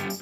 Hey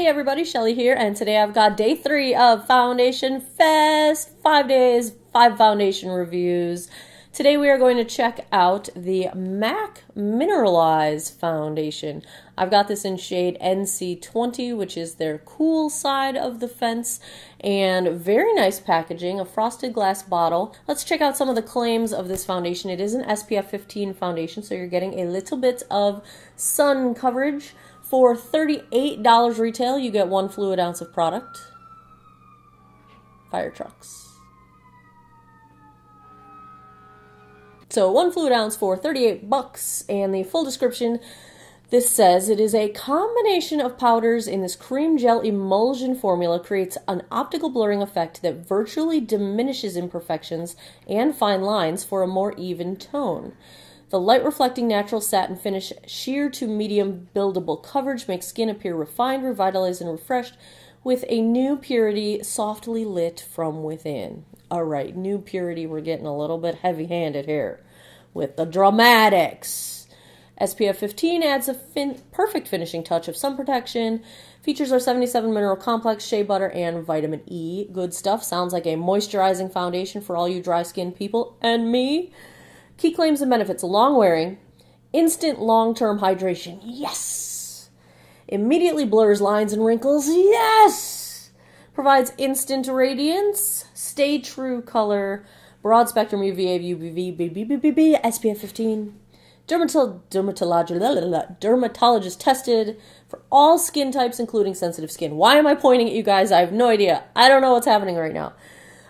everybody, Shelly here, and today I've got day 3 of Foundation Fest. 5 days, 5 foundation reviews. Today we are going to check out the MAC Mineralize foundation. I've got this in shade NC20, which is their cool side of the fence, and very nice packaging, a frosted glass bottle. Let's check out some of the claims of this foundation. It is an SPF 15 foundation, so you're getting a little bit of sun coverage. For $38 retail, you get 1 fluid ounce of product. Fire trucks. So 1 fluid ounce for $38, and the full description, this says it is a combination of powders in this cream gel emulsion formula creates an optical blurring effect that virtually diminishes imperfections and fine lines for a more even tone. The light-reflecting natural satin finish, sheer to medium buildable coverage makes skin appear refined, revitalized, and refreshed with a new purity softly lit from within. All right, new purity, we're getting a little bit heavy-handed here with the dramatics. SPF 15 adds a perfect finishing touch of sun protection. Features are 77 mineral complex, shea butter, and vitamin E. Good stuff. Sounds like a moisturizing foundation for all you dry skin people and me. Key claims and benefits: long wearing, instant long-term hydration, yes! Immediately blurs lines and wrinkles, yes! Provides instant radiance, stay true color, broad spectrum UVA, UVB, SPF 15. Dermatologist tested for all skin types, including sensitive skin. Why am I pointing at you guys? I have no idea. I don't know what's happening right now.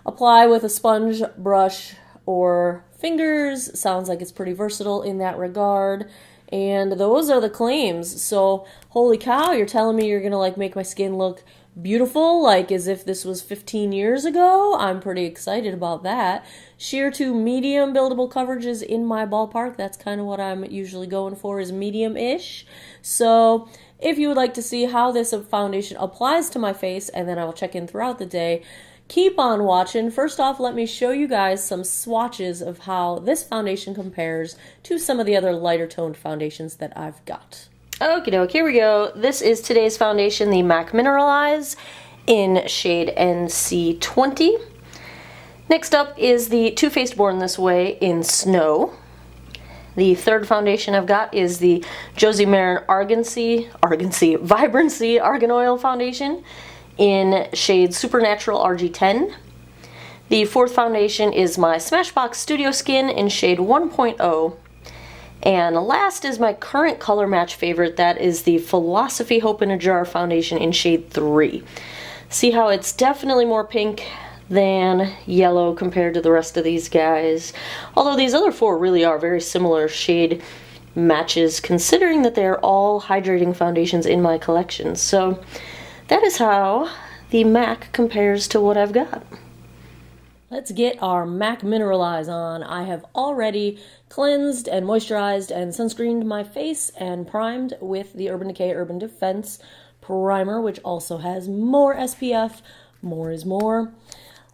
Apply with a sponge, brush, or fingers. Sounds like it's pretty versatile in that regard. And those are the claims. So, holy cow, you're telling me you're going to like make my skin look beautiful, like as if this was 15 years ago? I'm pretty excited about that. Sheer to medium buildable coverage is in my ballpark. That's kind of what I'm usually going for, is medium-ish. So, if you would like to see how this foundation applies to my face, and then I will check in throughout the day, keep on watching. First off, let me show you guys some swatches of how this foundation compares to some of the other lighter toned foundations that I've got. Okie doke, here we go. This is today's foundation, the MAC Mineralize in shade NC20. Next up is the Too Faced Born This Way in Snow. The third foundation I've got is the Josie Maran Vibrancy Argan Oil Foundation in shade Supernatural RG10. The fourth foundation is my Smashbox Studio Skin in shade 1.0. And last is my current color match favorite, that is the Philosophy Hope in a Jar foundation in shade 3. See how it's definitely more pink than yellow compared to the rest of these guys. Although these other 4 really are very similar shade matches, considering that they're all hydrating foundations in my collection. So that is how the MAC compares to what I've got. Let's get our MAC Mineralize on. I have already cleansed and moisturized and sunscreened my face and primed with the Urban Decay Urban Defense Primer, which also has more SPF. More is more.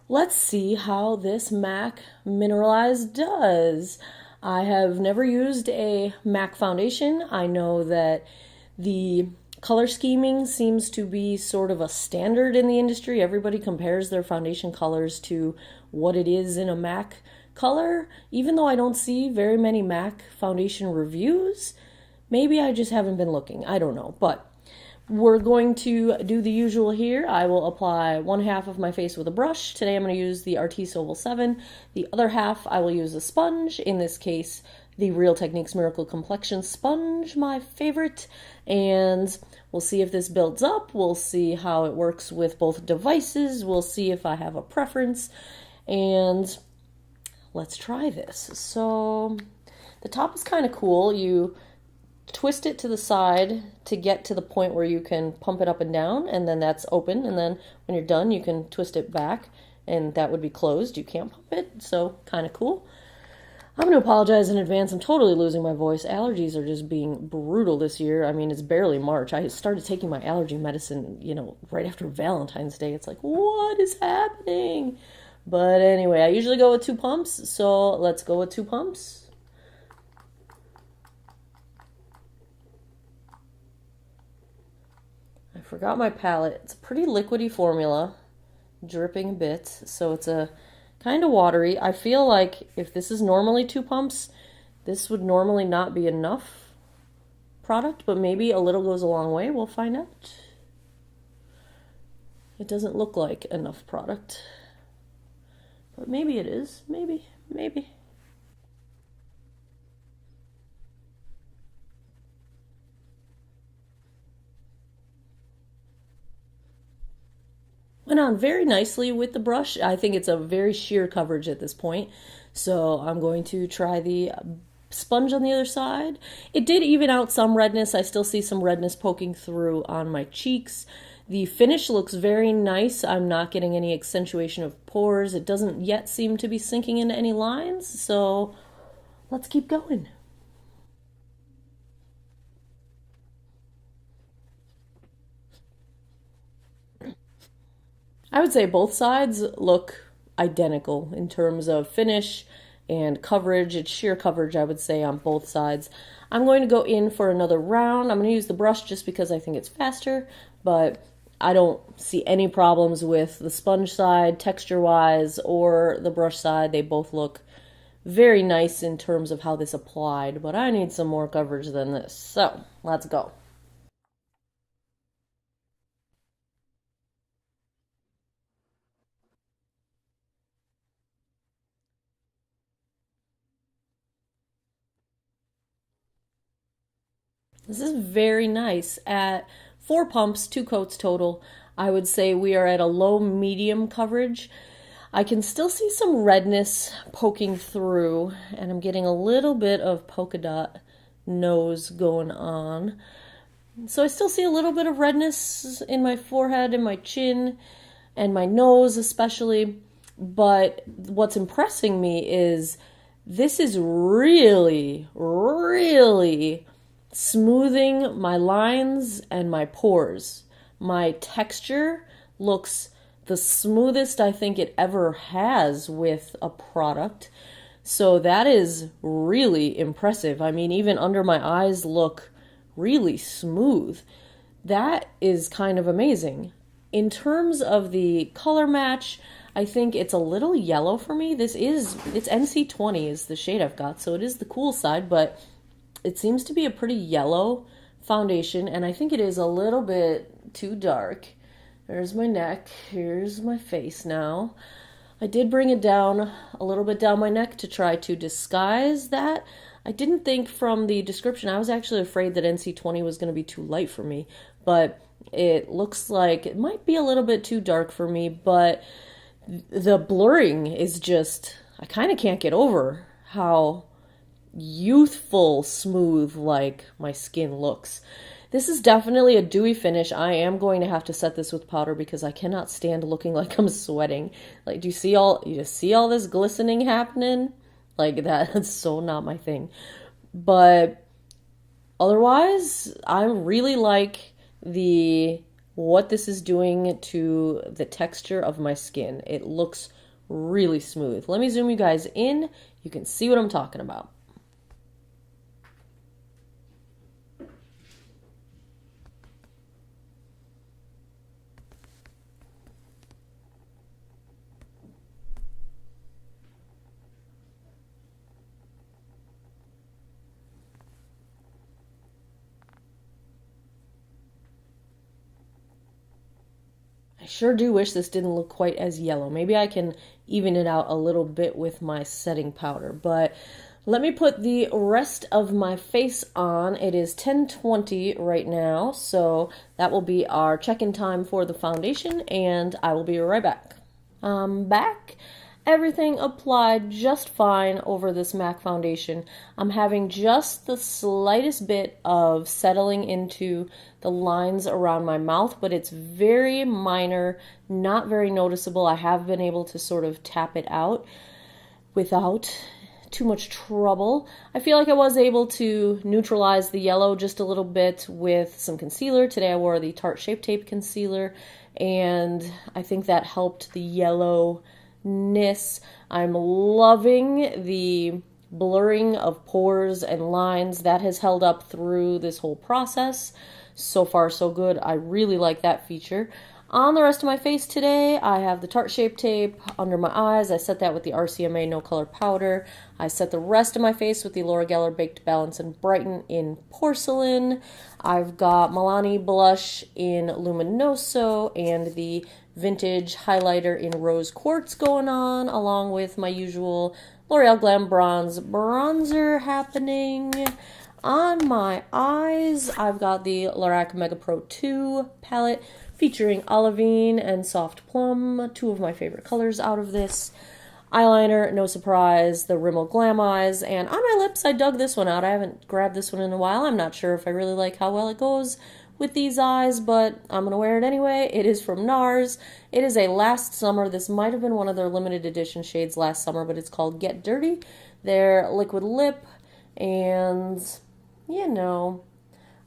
Let's see how this MAC Mineralize does. I have never used a MAC foundation. I know that the color scheming seems to be sort of a standard in the industry. Everybody compares their foundation colors to what it is in a MAC color. Even though I don't see very many MAC foundation reviews, maybe I just haven't been looking. I don't know. But we're going to do the usual here. I will apply one half of my face with a brush. Today I'm going to use the Artis Oval 7. The other half I will use a sponge. In this case, the Real Techniques Miracle Complexion Sponge, my favorite. And we'll see if this builds up. We'll see how it works with both devices. We'll see if I have a preference. And let's try this. So the top is kind of cool. You twist it to the side to get to the point where you can pump it up and down, and then that's open. And then when you're done, you can twist it back, and that would be closed. You can't pump it, so kind of cool. I'm going to apologize in advance. I'm totally losing my voice. Allergies are just being brutal this year. I mean, it's barely March. I started taking my allergy medicine, right after Valentine's Day. It's like, what is happening? But anyway, I usually go with 2 pumps, so let's go with 2 pumps. I forgot my palette. It's a pretty liquidy formula, dripping a bit, so it's a kind of watery. I feel like if this is normally 2 pumps, this would normally not be enough product, but maybe a little goes a long way. We'll find out. It doesn't look like enough product. But maybe it is. Maybe. Went on very nicely with the brush. I think it's a very sheer coverage at this point. So I'm going to try the sponge on the other side. It did even out some redness. I still see some redness poking through on my cheeks. The finish looks very nice. I'm not getting any accentuation of pores. It doesn't yet seem to be sinking into any lines, so let's keep going. I would say both sides look identical in terms of finish and coverage. It's sheer coverage, I would say, on both sides. I'm going to go in for another round. I'm going to use the brush just because I think it's faster, but I don't see any problems with the sponge side, texture-wise, or the brush side. They both look very nice in terms of how this applied, but I need some more coverage than this. So, let's go. This is very nice. At 4 pumps, 2 coats total, I would say we are at a low medium coverage. I can still see some redness poking through, and I'm getting a little bit of polka dot nose going on. So I still see a little bit of redness in my forehead and my chin and my nose especially. But what's impressing me is this is really, really smoothing my lines and my pores. My texture looks the smoothest I think it ever has with a product. So that is really impressive. I mean, even under my eyes look really smooth. That is kind of amazing. In terms of the color match, I think it's a little yellow for me. It's NC20 is the shade I've got, so it is the cool side, but it seems to be a pretty yellow foundation, and I think it is a little bit too dark. There's my neck. Here's my face now. I did bring it down a little bit down my neck to try to disguise that. I didn't think from the description, I was actually afraid that NC20 was going to be too light for me, but it looks like it might be a little bit too dark for me, but the blurring is just, I kind of can't get over how youthful smooth like my skin looks. This is definitely a dewy finish. I am going to have to set this with powder because I cannot stand looking like I'm sweating. Like, do you see all this glistening happening? Like, that's so not my thing. But otherwise, I really like what this is doing to the texture of my skin. It looks really smooth. Let me zoom you guys in. You can see what I'm talking about. I sure do wish this didn't look quite as yellow. Maybe I can even it out a little bit with my setting powder, but let me put the rest of my face on. It is 10:20 right now, so that will be our check-in time for the foundation, and I will be right back. I'm back. Everything applied just fine over this MAC foundation. I'm having just the slightest bit of settling into the lines around my mouth, but it's very minor, not very noticeable. I have been able to sort of tap it out without too much trouble. I feel like I was able to neutralize the yellow just a little bit with some concealer. Today I wore the Tarte Shape Tape concealer, and I think that helped the yellow I'm loving the blurring of pores and lines. That has held up through this whole process. So far, so good. I really like that feature. On the rest of my face today, I have the Tarte Shape Tape under my eyes. I set that with the RCMA No Color Powder. I set the rest of my face with the Loreal Baked Balance and Brighten in Porcelain. I've got Milani Blush in Luminoso and the Vintage Highlighter in Rose Quartz going on, along with my usual Loreal GlamBronze Bronzer happening. On my eyes, I've got the Lorac Mega Pro 2 palette featuring Olivine and Soft Plum, two of my favorite colors out of this. Eyeliner, no surprise, the Rimmel Glam Eyes. And on my lips, I dug this one out. I haven't grabbed this one in a while. I'm not sure if I really like how well it goes with these eyes, but I'm going to wear it anyway. It is from Nars. It is a last summer. This might have been one of their limited edition shades last summer, but it's called Get Dirty. Their liquid lip, and you know,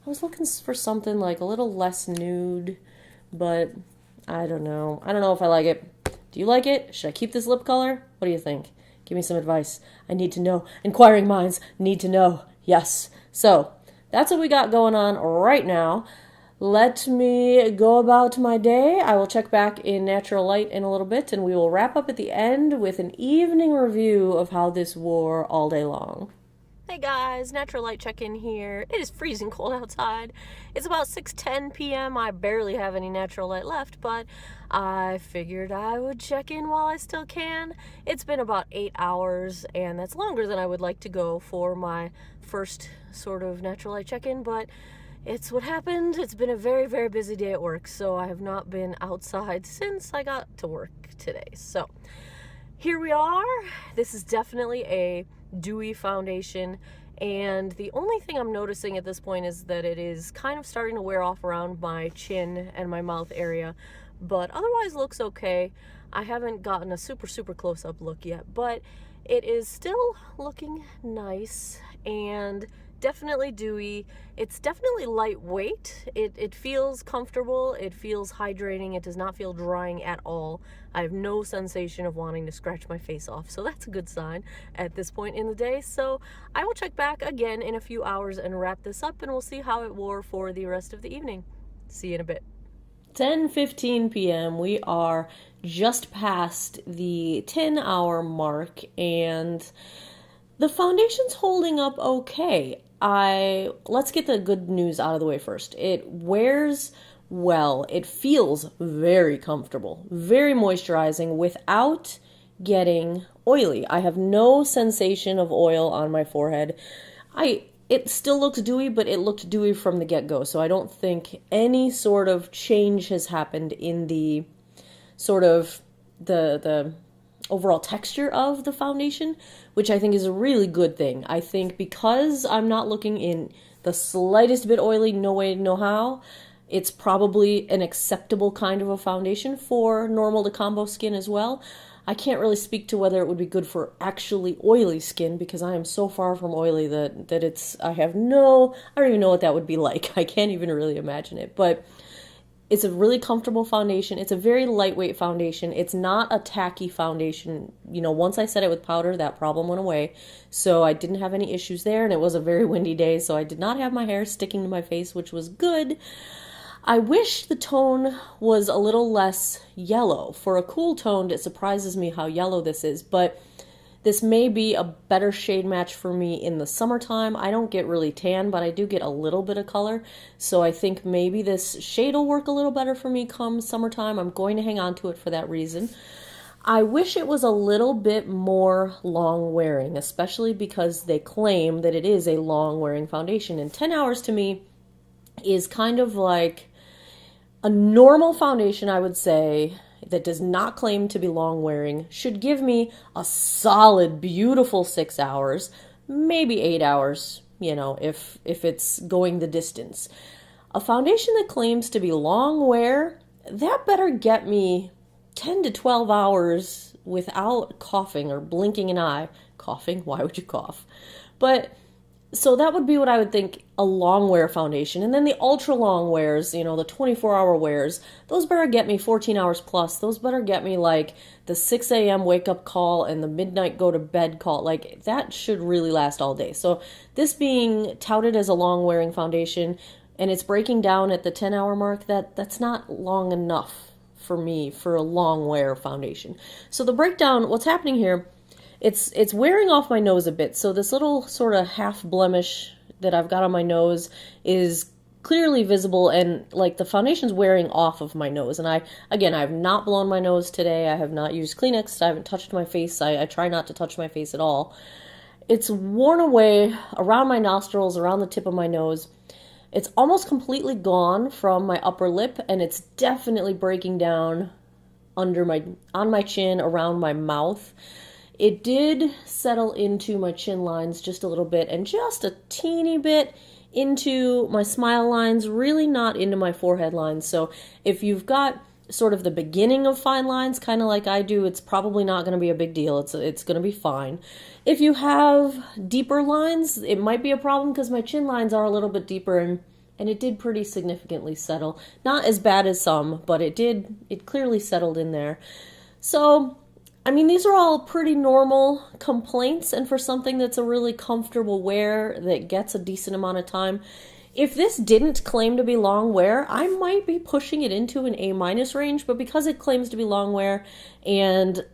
I was looking for something like a little less nude, but I don't know. I don't know if I like it. Do you like it? Should I keep this lip color? What do you think? Give me some advice. I need to know. Inquiring minds need to know. Yes. So, that's what we got going on right now. Let me go about my day. I will check back in Natural Light in a little bit, and we will wrap up at the end with an evening review of how this wore all day long. Hey guys, Natural Light check-in here. It is freezing cold outside. It's about 6:10 p.m. I barely have any natural light left, but I figured I would check in while I still can. It's been about 8 hours, and that's longer than I would like to go for my first sort of natural light check-in, but it's what happened. It's been a very, very busy day at work, so I have not been outside since I got to work today. So here we are. This is definitely a dewy foundation, and the only thing I'm noticing at this point is that it is kind of starting to wear off around my chin and my mouth area, but otherwise looks okay. I haven't gotten a super close-up look yet, but it is still looking nice and definitely dewy. It's definitely lightweight. It feels comfortable. It feels hydrating. It does not feel drying at all. I have no sensation of wanting to scratch my face off, so that's a good sign at this point in the day. So I will check back again in a few hours and wrap this up, and we'll see how it wore for the rest of the evening. See you in a bit. 10:15 p.m. We are just past the 10-hour mark, and the foundation's holding up okay. Let's get the good news out of the way first. It wears well. It feels very comfortable, very moisturizing without getting oily. I have no sensation of oil on my forehead. It still looks dewy, but it looked dewy from the get-go, so I don't think any sort of change has happened in the sort of the overall texture of the foundation, which I think is a really good thing. I think because I'm not looking in the slightest bit oily, no way, no how, it's probably an acceptable kind of a foundation for normal to combo skin as well. I can't really speak to whether it would be good for actually oily skin, because I am so far from oily that I don't even know what that would be like. I can't even really imagine it, but it's a really comfortable foundation. It's a very lightweight foundation. It's not a tacky foundation. You know, once I set it with powder, that problem went away. So I didn't have any issues there, and it was a very windy day, so I did not have my hair sticking to my face, which was good. I wish the tone was a little less yellow. For a cool toned, it surprises me how yellow this is, but this may be a better shade match for me in the summertime. I don't get really tan, but I do get a little bit of color. So I think maybe this shade will work a little better for me come summertime. I'm going to hang on to it for that reason. I wish it was a little bit more long wearing, especially because they claim that it is a long wearing foundation. And 10 hours to me is kind of like a normal foundation, I would say, that does not claim to be long wearing should give me a solid, beautiful 6 hours, maybe 8 hours, you know, if it's going the distance. A foundation that claims to be long wear, that better get me 10 to 12 hours without coughing or blinking an eye. Coughing? Why would you cough? But So that would be what I would think a long wear foundation. And then the ultra long wears, you know, the 24-hour wears, those better get me 14 hours plus. Those better get me like the 6 a.m. wake up call and the midnight go to bed call. Like that should really last all day. So this being touted as a long wearing foundation and it's breaking down at the 10-hour mark, that's not long enough for me for a long wear foundation. So the breakdown, what's happening here, it's wearing off my nose a bit. So this little sort of half blemish that I've got on my nose is clearly visible, and like the foundation's wearing off of my nose. And I have not blown my nose today. I have not used Kleenex. I haven't touched my face. I try not to touch my face at all. It's worn away around my nostrils, around the tip of my nose. It's almost completely gone from my upper lip, and it's definitely breaking down on my chin, around my mouth. It did settle into my chin lines just a little bit and just a teeny bit into my smile lines, really not into my forehead lines. So if you've got sort of the beginning of fine lines, kind of like I do, it's probably not going to be a big deal. It's going to be fine. If you have deeper lines, it might be a problem because my chin lines are a little bit deeper, and it did pretty significantly settle. Not as bad as some, but it clearly settled in there. So I mean, these are all pretty normal complaints, and for something that's a really comfortable wear that gets a decent amount of time. If this didn't claim to be long wear, I might be pushing it into an A- range, but because it claims to be long wear, and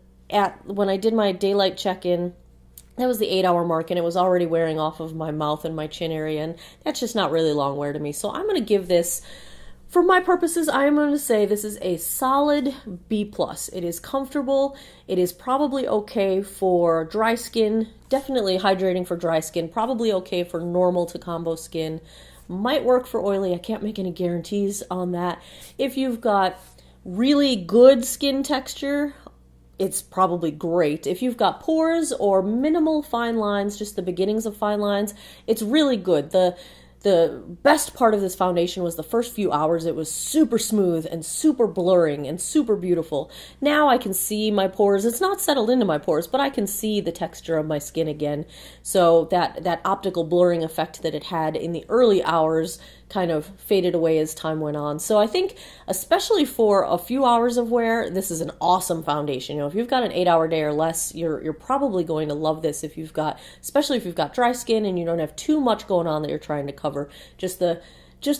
when I did my daylight check-in, that was the 8-hour mark, and it was already wearing off of my mouth and my chin area, and that's just not really long wear to me. So I'm going to give this, for my purposes, I am going to say this is a solid B+. It is comfortable. It is probably okay for dry skin, definitely hydrating for dry skin, probably okay for normal to combo skin. Might work for oily. I can't make any guarantees on that. If you've got really good skin texture, it's probably great. If you've got pores or minimal fine lines, just the beginnings of fine lines, it's really good. The best part of this foundation was the first few hours. It was super smooth and super blurring and super beautiful. Now I can see my pores. It's not settled into my pores, but I can see the texture of my skin again. So that optical blurring effect that it had in the early hours kind of faded away as time went on. So I think, especially for a few hours of wear, this is an awesome foundation. You know, if you've got an 8-hour day or less, you're probably going to love this. Especially if you've got dry skin and you don't have too much going on that you're trying to cover, just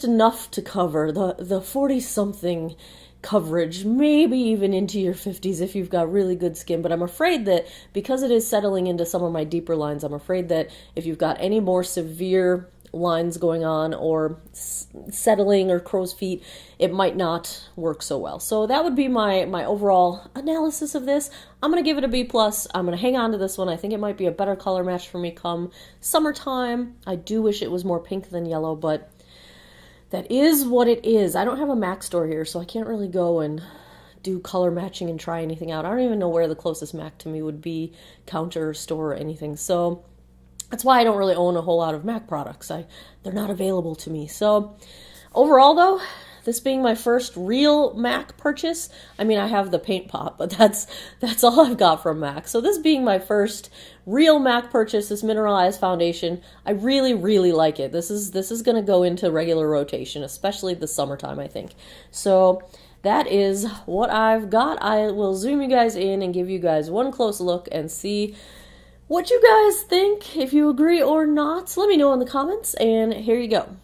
enough to cover the 40-something coverage, maybe even into your 50s if you've got really good skin. But I'm afraid that because it is settling into some of my deeper lines, I'm afraid that if you've got any more severe lines going on or settling or crow's feet, it might not work so well. So that would be my overall analysis of this. I'm going to give it a B+. I'm going to hang on to this one. I think it might be a better color match for me come summertime. I do wish it was more pink than yellow, but that is what it is. I don't have a MAC store here, so I can't really go and do color matching and try anything out. I don't even know where the closest MAC to me would be, counter, store, or anything. So that's why I don't really own a whole lot of MAC products. They're not available to me. So overall, though, this being my first real MAC purchase, I mean, I have the paint pot, but that's all I've got from MAC. So this being my first real MAC purchase, this Mineralize foundation, I really, really like it. This is going to go into regular rotation, especially the summertime, I think. So that is what I've got. I will zoom you guys in and give you guys one close look and see what you guys think, if you agree or not. Let me know in the comments, and here you go.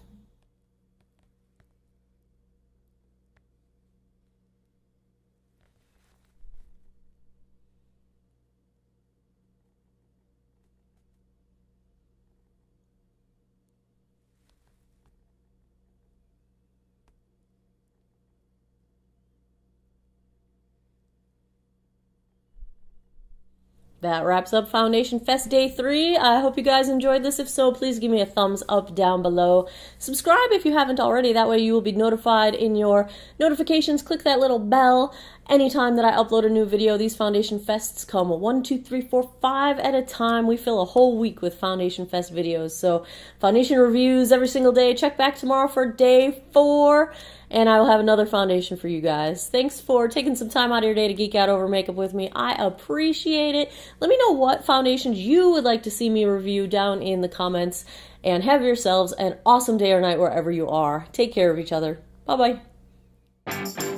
That wraps up Foundation Fest Day 3. I hope you guys enjoyed this. If so, please give me a thumbs up down below. Subscribe if you haven't already. That way you will be notified in your notifications. Click that little bell. Anytime that I upload a new video, these foundation fests come 1, 2, 3, 4, 5 at a time. We fill a whole week with foundation fest videos. So foundation reviews every single day. Check back tomorrow for day 4, and I will have another foundation for you guys. Thanks for taking some time out of your day to geek out over makeup with me. I appreciate it. Let me know what foundations you would like to see me review down in the comments, and have yourselves an awesome day or night wherever you are. Take care of each other. Bye-bye.